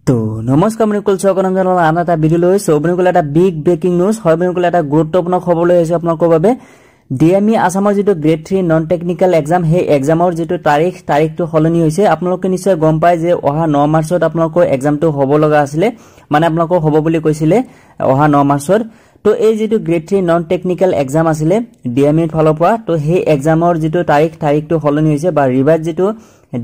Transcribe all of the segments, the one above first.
তো নমস্কাৰ মনিকুল চকৰম জানালা আন এটা ভিডিও লৈ সবনিকুল এটা বিগ ব্ৰেকিং নিউজ হয় মনিকুল এটা গুৰুত্বপূৰ্ণ খবৰ লৈ আহিছে আপোনালোকৰ বাবে ডিএমই আসামৰ যেটো গ্ৰেড 3 নন টেকনিক্যাল এক্সাম হে এক্সামৰ যেটো তাৰিখটো হলনি হৈছে আপোনালোকে নিশ্চয় গম পায় যে অহা 9 মাৰ্চত আপোনালোকৰ এক্সামটো হ'ব লগা আছিল মানে আপোনালোকৰ হ'ব বুলি কৈছিলে অহা 9 মাৰ্চত তো এই যেটো গ্ৰেড 3 নন টেকনিক্যাল এক্সাম আছিল ডিএমইৰ ফালৰ পৰা তো সেই এক্সামৰ যেটো তাৰিখটো হলনি হৈছে বা ৰিভাইজ যেটো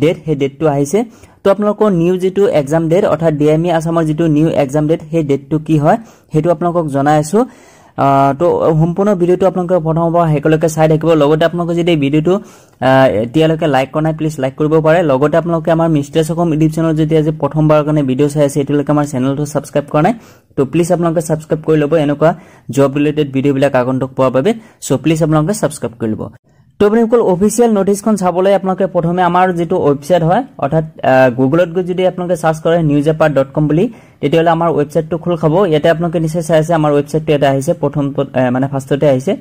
ডেট হে ডেটটো আহিছে তো আপোনালোকৰ নিউ যেটো এক্সাম ডেট অৰ্থাৎ ডিএমই আসামৰ যেটো নিউ এক্সাম ডেট হে ডেটটো কি হয় হেতু আপোনালোকক জনাই আছো তো সম্পূৰ্ণ ভিডিওটো আপোনালোকে প্ৰথমবাৰ হেকলৈকে চাই থাকিব লগতে আপোনালোকে যদি ভিডিওটো এতিয়ালৈকে লাইক কৰা নাই প্লিজ লাইক কৰিব পাৰে লগতে আপোনালোকে আমাৰ মিষ্টাৰ সকম ইউটিউব চেনেল যদি আজি প্ৰথমবাৰ কাৰণে ভিডিও চাই আছে এতিয়ালৈকে আমাৰ চেনেলটো সাবস্ক্ৰাইব কৰা নাই তো প্লিজ আপোনালোকে সাবস্ক্ৰাইব কৰি ল'ব এনেকুৱা জব ৰিলেটেড ভিডিও বিলাক আগন্তুক পোৱাৰ বাবে সো প্লিজ আপোনালোকে সাবস্ক্ৰাইব কৰি ল'ব তো আপোনালোকৰ অফিচিয়েল নোটিছখন চাবলৈ আপোনালোকে প্ৰথমে আমাৰ যেটো ওয়েবসাইট হয় অৰ্থাৎ গুগলত গৈ যদি আপোনালোকে সাৰ্চ কৰে newsapart.com বুলি তেতিয়ালে আমাৰ ওয়েবসাইটটো খোল খাব ইয়াতে আপোনালোকে নিশ্চয় চাই আছে আমাৰ ওয়েবসাইটটো এটা আহিছে প্ৰথম মানে ফাৰ্ষ্টতে আহিছে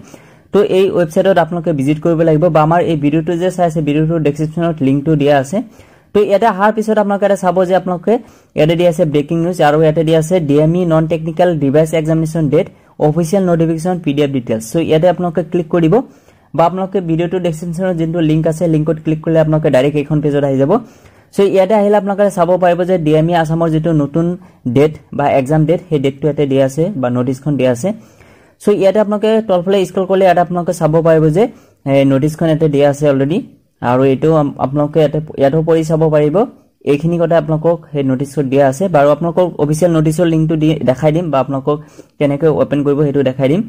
তো এই ওয়েবসাইটত আপোনালোকে ভিজিট কৰিব লাগিব বা আমাৰ এই ভিডিওটো যে চাই আছে ভিডিওটো ডেসক্ৰিপচনত লিংকটো দিয়া আছে তো ইয়াতে আহাৰ পিছত আপোনালোকে এটা চাব যে আপোনালোকে ইয়াতে দিয়া আছে ব্ৰেকিং নিউজ আৰু ইয়াতে দিয়া আছে DME non technical revise examination date official notification PDF details so ইয়াতে আপোনালোকে ক্লিক কৰিব বা আপোনালোকে ভিডিওটো ডেসক্ৰিপচনত যেটো লিংক আছে লিংকত ক্লিক কৰিলে আপোনালোকে ডাইৰেক্ট এইখন পেজত আহি যাব সো ইয়াতে আহিলে আপোনালোকে চাব পাৰিব যে ডিএমই আসামৰ যেটো নতুন ডেট বা এক্সাম ডেট হে ডেটটো ইয়াতে দিয়া আছে বা নোটিছখন দিয়া আছে সো ইয়াতে আপোনালোকে তলফালে স্ক্ৰল কৰিলে ইয়াতে আপোনালোকে চাব পাৰিব যে নোটিছখন ইয়াতে দিয়া আছে অলৰেডি আৰু এটো আপোনালোকে ইয়াতে পঢ়ি চাব পাৰিব এইখিনি কথা আপোনালোকক হে নোটিছত দিয়া আছে বাৰু আপোনালোকক অফিচিয়েল নোটিছৰ লিংকটো দেখাই দিম বা আপোনালোকক কেনেকৈ ওপেন কৰিব হেতু দেখাই দিম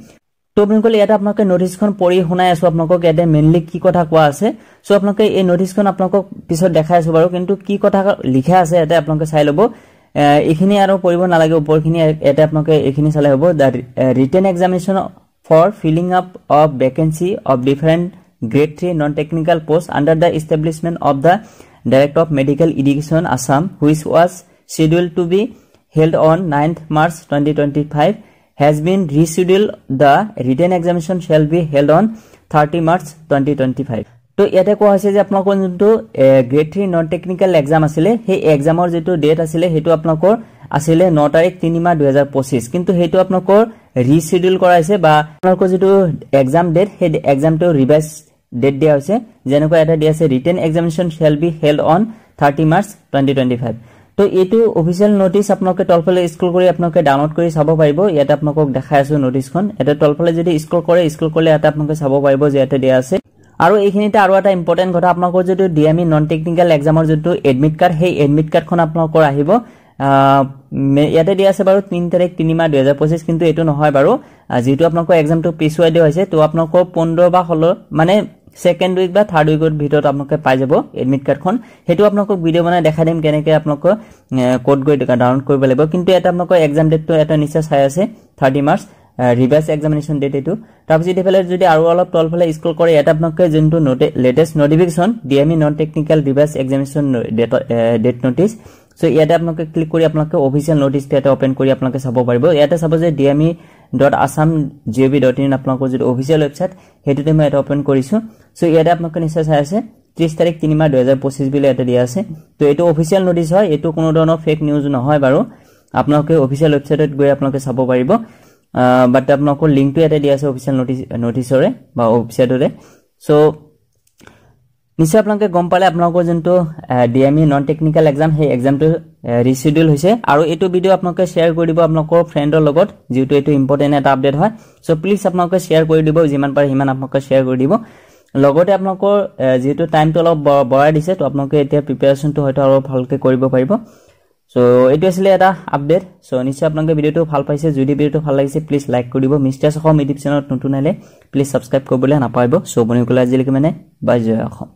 তো আপোনালোকে ইয়াতে আপোনালোকে নোটিছখন পঢ়ি শুনাই আছো আপোনালোকক ইয়াতে মেইনলি কি কথা কোৱা আছে সো আপোনালোকে এই নোটিছখন আপোনালোকক পিছত দেখাই আছো বাৰু কিন্তু কি কথা লিখা আছে ইয়াতে আপোনালোকে চাই ল'ব এইখিনি আৰু পঢ়িব নালাগে ওপৰখিনি ইয়াতে আপোনালোকে এইখিনি চালে হ'ব the written examination for filling up of vacancy of different grade 3 non technical post under the establishment of the director of medical education Assam which was scheduled to be held on 9th March 2025 has been rescheduled. The written examination shall be held on 30 March 2025. তো ইয়াতে কোৱা হৈছে যে আপোনালোকৰ যেটো grade 3 non technical exam আছিল সেই এক্সামৰ যেটো ডেট আছিল হেতু আপোনালোকৰ আছিল 9 তাৰিখ 3 মাহ 2025 কিন্তু হেতু আপোনালোকৰ ৰিশিডিউল কৰা হৈছে বা আপোনালোকৰ যেটো এক্সাম ডেট সেই এক্সামটো ৰিভাইজ ডেট দিয়া হৈছে যেনেকৈ এটা দিয়া আছে written examination shall be held on 30 March 2025 তো এটো অফিচিয়েল নোটিছ আপোনালোকে তলফালে স্ক্ৰল কৰি আপোনালোকে ডাউনলোড কৰি চাব পাৰিব ইয়াতে আপোনালোকক দেখাই আছো নোটিছখন এটা তলফালে যদি স্ক্ৰল কৰিলে এটা আপোনালোকে চাব পাৰিব যে ইয়াতে দিয়া আছে আৰু এইখিনিতে আৰু এটা ইম্পৰ্টেন্ট কথা আপোনালোকৰ যেটো ডিএমই নন টেকনিক্যাল এক্সামৰ যেটো এডমিট কাৰ্ড সেই এডমিট কাৰ্ডখন আপোনালোকৰ আহিব ইয়াতে দিয়া আছে বাৰু 3 তাৰিখ 3 মাহ 2025 কিন্তু এটো নহয় বাৰু যেটো আপোনালোকৰ এক্সামটো পিছুৱাই দিয়া হৈছে তো আপোনালোকৰ 15 বা 16 মানে সেকেন্ড উইক বা থাৰ্ড উইকৰ ভিতৰত আপোনালোকে পাই যাব এডমিট কাৰ্ডখন হেতু আপোনালোকক ভিডিও বনাই দেখাই দিম কেনেকৈ আপোনালোক কোড গৈ ডাউনলোড কৰিব লাগিব কিন্তু এটা আপোনালোকৰ এক্সাম ডেটটো এটা নিশ্চয় চাই আছে 30 মাৰ্চ ৰিভাইজ এক্সামিনেশন ডেট এটো তাৰপিছত এফালে যদি আৰু অলপ তলফালে স্ক্ৰল কৰে এটা আপোনালোকে যেটো latest notification DME non technical revise examination date notice so ইয়াতে আপোনালোকে ক্লিক কৰি আপোনালোকে অফিচিয়েল নোটিছটো এটা ওপেন কৰি আপোনালোকে চাব পাৰিব ইয়াতে চাব যে dme.assam.gov.in আপোনালোকৰ যেটো অফিচিয়েল ওয়েবসাইট হেতুতে মই এটা ওপেন কৰিছো সো ইয়াতে আপোনালোকে নিশ্চয় চাই আছে 30 তাৰিখ 3 মাহ 2025 বিলে এটা দিয়া আছে তো এটো অফিচিয়েল নোটিছ হয় এটো কোনো ধৰণৰ ফেক নিউজ নহয় বাৰু আপোনালোকে অফিচিয়েল ওয়েবসাইটত গৈ আপোনালোকে চাব পাৰিব বাট আপোনালোকৰ লিংকটো ইয়াতে দিয়া আছে অফিচিয়েল নোটিছৰে বা ওয়েবসাইটৰে সো নিশ্চয় আপোনালোকে গম পালে আপোনালোকৰ যেটো ডিএমই নন টেকনিক্যাল এক্সাম সেই এক্সামটো ৰিশিডিউল হৈছে আৰু এটো ভিডিও আপোনালোকে শেয়াৰ কৰি দিব আপোনালোকৰ ফ্ৰেণ্ডৰ লগত যেটো এটো ইম্পৰ্টেন্ট এটা আপডেট হয় সো প্লিজ আপোনালোকে শেয়াৰ কৰি দিব যিমান পাৰে হিমান আপোনালোকে শেয়াৰ কৰি দিব লগতে আপোনালোকৰ যেটো টাইমটো অলপ বঢ়াই দিছে তো আপোনালোকে এতিয়া প্ৰিপাৰেচনটো হয়তো আৰু ভালকৈ কৰিব পাৰিব সো এটো আছিল এটা আপডেট সো নিশ্চয় আপোনালোকে ভিডিওটো ভাল পাইছে যদি ভিডিওটো ভাল লাগিছে প্লিজ লাইক কৰি দিব মিষ্টাৰ সকম ইউটিউব চেনেলত নতুন আহিলে প্লিজ সাবস্ক্ৰাইব কৰিবলৈ নাপাহৰিব সো বনিকলা আজিলৈকে মানে বাই জয় অসম।